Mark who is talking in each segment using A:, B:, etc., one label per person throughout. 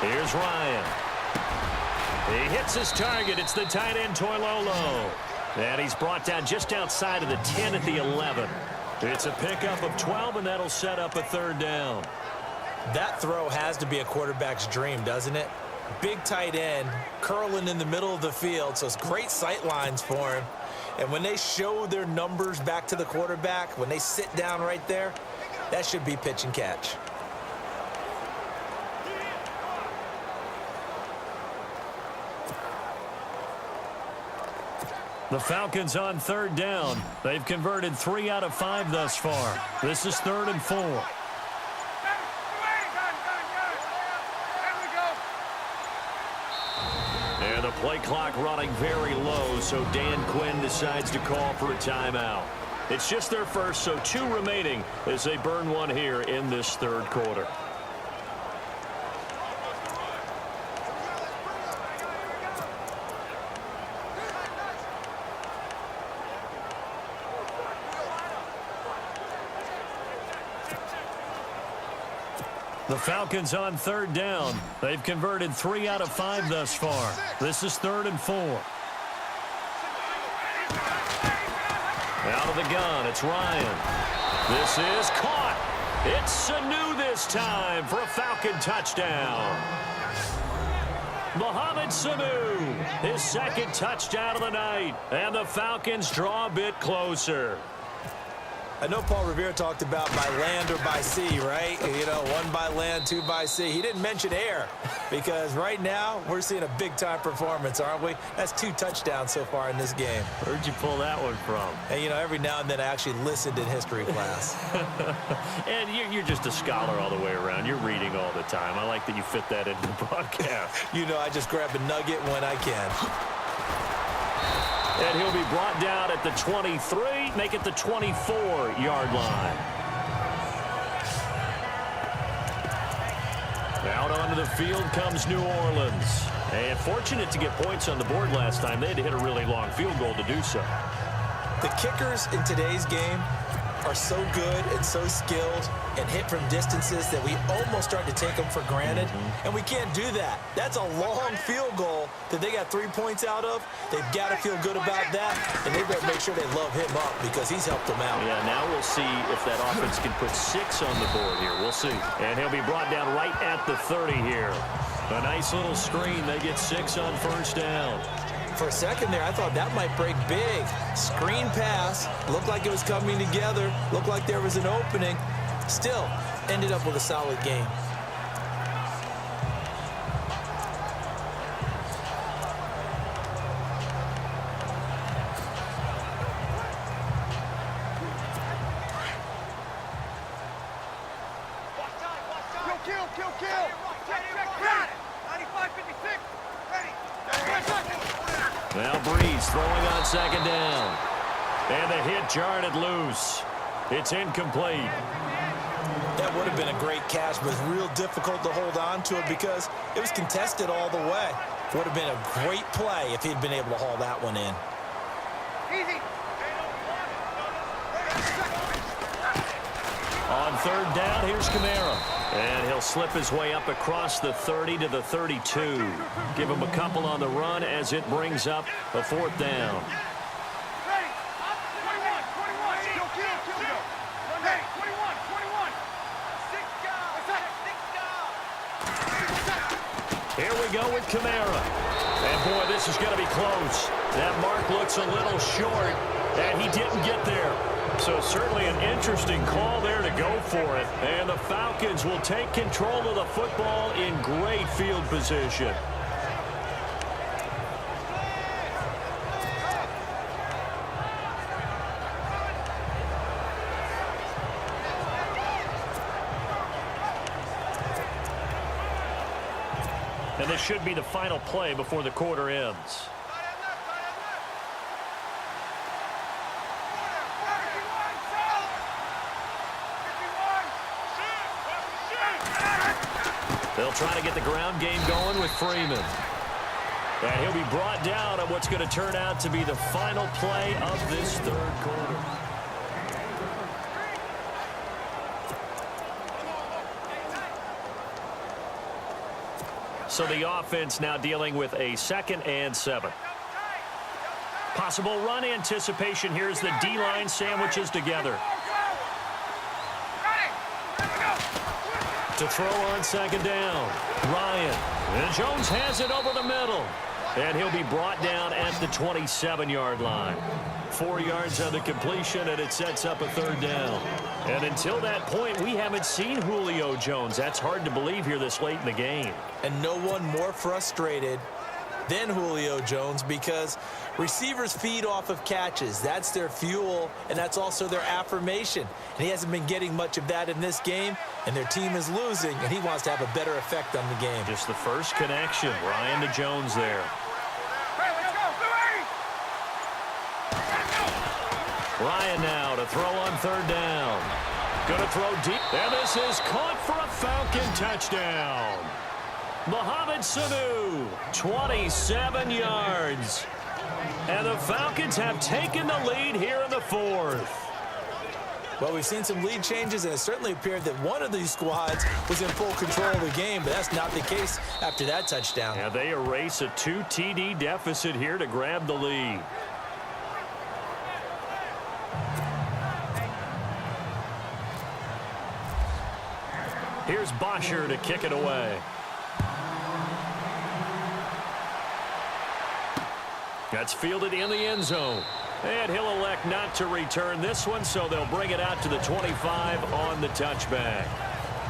A: Here's Ryan. He hits his target. It's the tight end, Toilolo. And he's brought down just outside of the 10 at the 11. It's a pickup of 12, and that'll set up a third down.
B: That throw has to be a quarterback's dream, doesn't it? Big tight end, curling in the middle of the field, so it's great sight lines for him. And when they show their numbers back to the quarterback, when they sit down right there, that should be pitch and catch.
A: The Falcons on third down. They've converted 3 out of 5 thus far. This is 3rd and 4. And the play clock running very low, so Dan Quinn decides to call for a timeout. It's just their first, so 2 remaining as they burn one here in this third quarter. The Falcons on third down. They've converted 3 out of 5 thus far. This is 3rd and 4. Out of the gun, it's Ryan. This is caught. It's Sanu this time for a Falcon touchdown. Mohamed Sanu, his 2nd touchdown of the night. And the Falcons draw a bit closer.
B: I know Paul Revere talked about by land or by sea, right? You know, 1 by land, 2 by sea. He didn't mention air because right now we're seeing a big-time performance, aren't we? That's 2 touchdowns so far in this game.
A: Where'd you pull that one from?
B: And, you know, every now and then I actually listened in history class.
A: And you're just a scholar all the way around. You're reading all the time. I like that you fit that into the broadcast.
B: You know, I just grab a nugget when I can.
A: And he'll be brought down at the 23, make it the 24-yard line. Out onto the field comes New Orleans. And fortunate to get points on the board last time. They had to hit a really long field goal to do so.
B: The kickers in today's game are so good and so skilled and hit from distances that we almost start to take them for granted. And we can't do that. That's a long field goal that they got 3 points out of. They've got to feel good about that, and they better make sure they love him up because he's helped them out.
A: Yeah, now we'll see if that offense can put 6 on the board here. We'll see. And he'll be brought down right at the 30 here. A nice little screen. They get 6 on first down.
B: For a second there, I thought that might break big. Screen pass. Looked like it was coming together. Looked like there was an opening. Still, ended up with a solid game.
A: Now Breeze throwing on second down. And the hit jarred it loose. It's incomplete.
B: That would have been a great catch, but it's real difficult to hold on to it because it was contested all the way. Would have been a great play if he'd been able to haul that one in.
C: Easy.
A: On third down, here's Kamara. And he'll slip his way up across the 30 to the 32. Give him a couple on the run as it brings up a 4th down. Here we go with Kamara. And, boy, this is going to be close. That mark looks a little short, and he didn't get there. So certainly an interesting call there to go for it. And the Falcons will take control of the football in great field position. And this should be the final play before the quarter ends. They'll try to get the ground game going with Freeman. And he'll be brought down on what's going to turn out to be the final play of this third quarter. So the offense now dealing with a 2nd and 7. Possible run anticipation here as the D-line sandwiches together. To throw on 2nd down. Ryan. And Jones has it over the middle. And he'll be brought down at the 27-yard line. 4 yards on the completion, and it sets up a 3rd down. And until that point, we haven't seen Julio Jones. That's hard to believe here this late in the game.
B: And no one more frustrated than Julio Jones because receivers feed off of catches. That's their fuel, and that's also their affirmation. And he hasn't been getting much of that in this game, and their team is losing, and he wants to have a better effect on the game.
A: Just the first connection, Ryan to Jones there. Ryan now to throw on 3rd down. Going to throw deep. And this is caught for a Falcon touchdown. Mohamed Sanu, 27 yards. And the Falcons have taken the lead here in the 4th.
B: Well, we've seen some lead changes, and it certainly appeared that one of these squads was in full control of the game, but that's not the case after that touchdown.
A: Yeah, they erase a 2 TD deficit here to grab the lead. Here's Bosher to kick it away. That's fielded in the end zone. And he'll elect not to return this one, so they'll bring it out to the 25 on the touchback.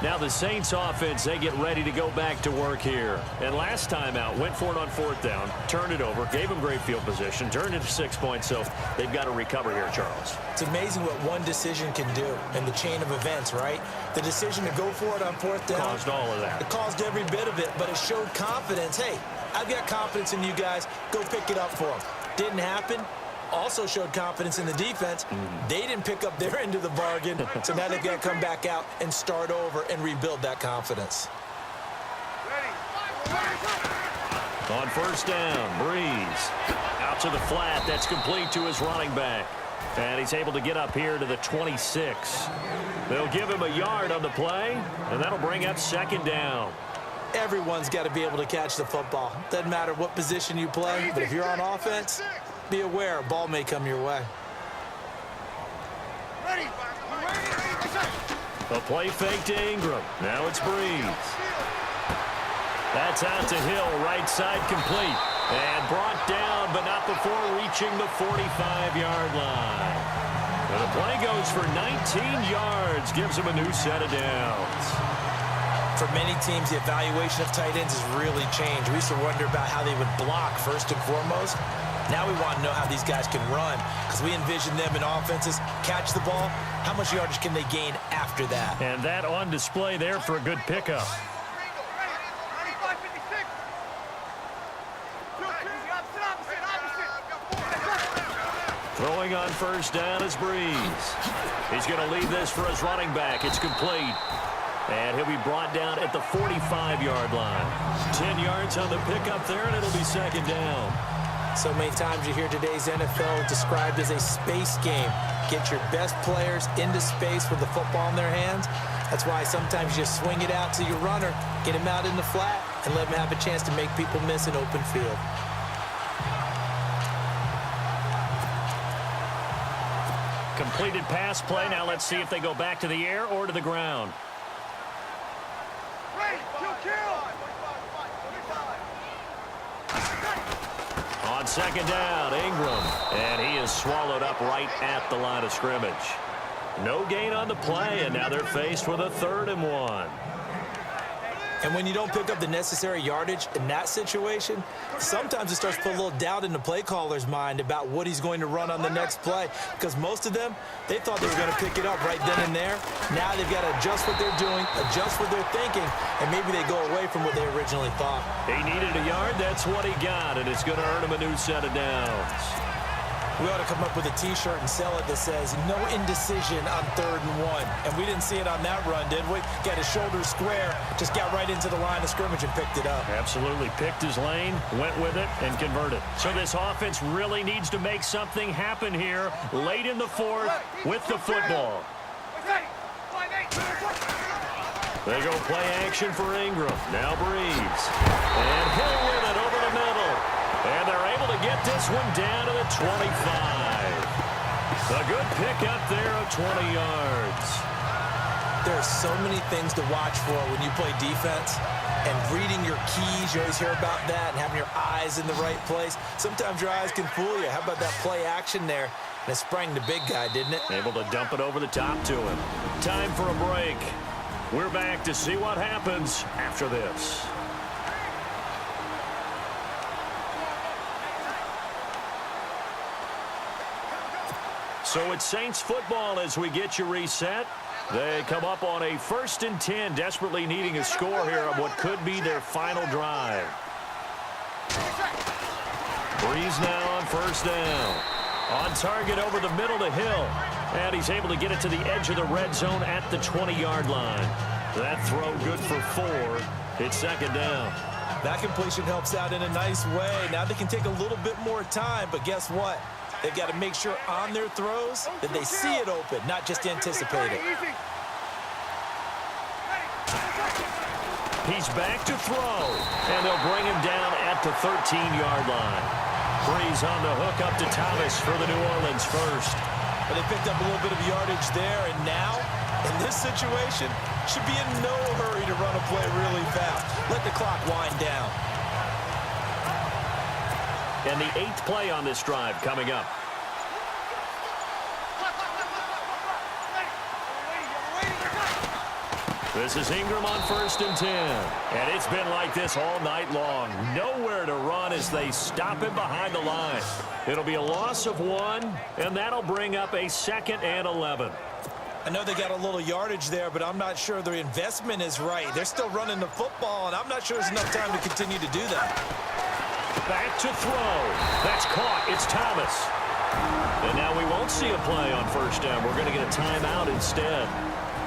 A: Now the Saints offense, they get ready to go back to work here. And last time out, went for it on 4th down, turned it over, gave them great field position, turned it to 6 points, so they've got to recover here, Charles.
B: It's amazing what one decision can do in the chain of events, right? The decision to go for it on 4th down.
A: Caused all of that.
B: It caused every bit of it, but it showed confidence. Hey, I've got confidence in you guys. Go pick it up for them. Didn't happen. Also showed confidence in the defense. They didn't pick up their end of the bargain, so now they've got to come back out and start over and rebuild that confidence.
A: On 1st down, Breeze. Out to the flat. That's complete to his running back. And he's able to get up here to the 26. They'll give him a yard on the play, and that'll bring up 2nd down.
B: Everyone's got to be able to catch the football. Doesn't matter what position you play, but if you're on offense, be aware a ball may come your way.
A: A play fake to Ingram. Now it's Breeze. That's out to Hill, right side complete. And brought down, but not before reaching the 45-yard line. And the play goes for 19 yards, gives him a new set of downs.
B: For many teams, the evaluation of tight ends has really changed. We used to wonder about how they would block first and foremost. Now we want to know how these guys can run because we envision them in offenses catch the ball. How much yardage can they gain after that?
A: And that on display there for a good pickup. Throwing on 1st down is Breeze. He's going to lead this for his running back. It's complete. And he'll be brought down at the 45-yard line. 10 yards on the pickup there, and it'll be 2nd down.
B: So many times you hear today's NFL described as a space game. Get your best players into space with the football in their hands. That's why sometimes you just swing it out to your runner, get him out in the flat, and let him have a chance to make people miss an open field.
A: Completed pass play. Now let's see if they go back to the air or to the ground. On 2nd down, Ingram. And he is swallowed up right at the line of scrimmage. No gain on the play, and now they're faced with a 3rd and 1.
B: And when you don't pick up the necessary yardage in that situation, sometimes it starts to put a little doubt in the play caller's mind about what he's going to run on the next play. Because most of them, they thought they were going to pick it up right then and there. Now they've got to adjust what they're doing, adjust what they're thinking, and maybe they go away from what they originally thought.
A: He needed a yard. That's what he got, and it's going to earn him a new set of downs.
B: We ought to come up with a T-shirt and sell it that says, no indecision on 3rd and 1. And we didn't see it on that run, did we? Got his shoulder square, just got right into the line of scrimmage and picked it up.
A: Absolutely. Picked his lane, went with it, and converted. So this offense really needs to make something happen here late in the 4th with the football. They go play action for Ingram. Now Breeze. And he'll win it over the middle. And they're able to get this one down to the 25. A good pickup there of 20 yards.
B: There are so many things to watch for when you play defense. And reading your keys, you always hear about that, and having your eyes in the right place. Sometimes your eyes can fool you. How about that play action there? And it sprang the big guy, didn't it?
A: Able to dump it over the top to him. Time for a break. We're back to see what happens after this. So it's Saints football as we get you reset. They come up on a 1st and 10, desperately needing a score here on what could be their final drive. Breeze now on 1st down. On target over the middle to Hill. And he's able to get it to the edge of the red zone at the 20-yard line. That throw good for 4. It's 2nd down.
B: That completion helps out in a nice way. Now they can take a little bit more time, but guess what? They've got to make sure on their throws that they see it open, not just anticipate it.
A: He's back to throw, and they'll bring him down at the 13-yard line. Breeze on the hook up to Thomas for the New Orleans first.
B: But they picked up a little bit of yardage there, and now, in this situation, should be in no hurry to run a play really fast. Let the clock wind down.
A: And the 8th play on this drive coming up. This is Ingram on 1st and 10. And it's been like this all night long. Nowhere to run as they stop him behind the line. It'll be a loss of 1, and that'll bring up a 2nd and 11.
B: I know they got a little yardage there, but I'm not sure their investment is right. They're still running the football, and I'm not sure there's enough time to continue to do that.
A: Back to throw. That's caught. It's Thomas. And now we won't see a play on 1st down. We're going to get a timeout instead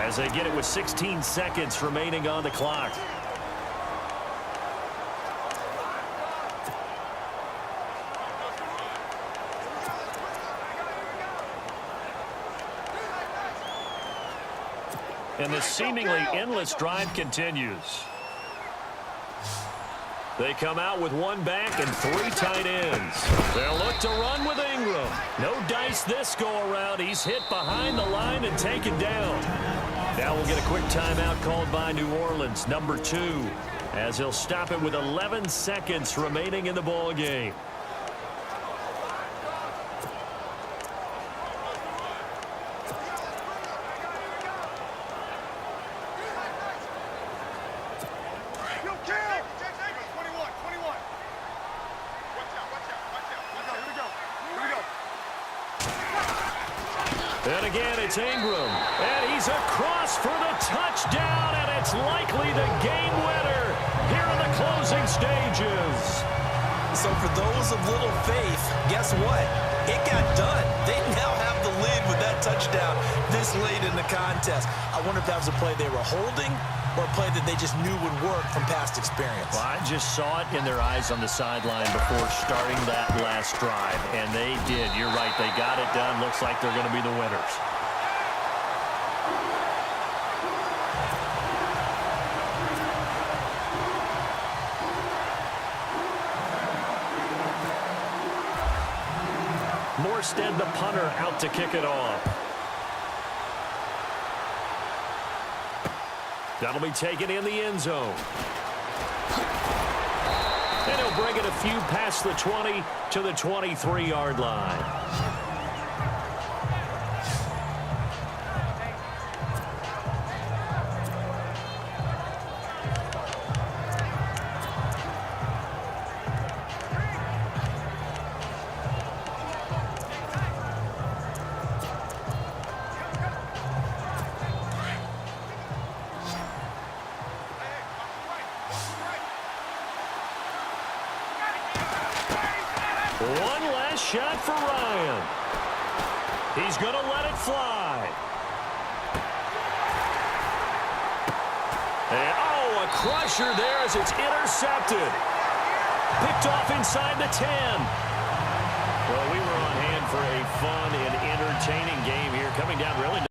A: as they get it with 16 seconds remaining on the clock. And the seemingly endless drive continues. They come out with 1 back and 3 tight ends. They'll look to run with Ingram. No dice this go-around. He's hit behind the line and taken down. Now we'll get a quick timeout called by New Orleans, number 2, as he'll stop it with 11 seconds remaining in the ball game. And again, it's Ingram. And he's across for the touchdown, and it's likely the game winner here in the closing stages.
B: So for those of little faith, guess what? It got done. They now have the lead with that touchdown this late in the contest. I wonder if that was a play they were holding or a play that they just knew would work from past experience.
A: Well, I just saw it in their eyes on the sideline before starting that last drive, and they did. You're right. They got it done. Looks like they're going to be the winners. Morstead, the punter, out to kick it off. That'll be taken in the end zone. And he'll bring it a few past the 20 to the 23-yard line. One last shot for Ryan. He's going to let it fly. And, a crusher there as it's intercepted. Picked off inside the 10. Well, we were on hand for a fun and entertaining game here, coming down really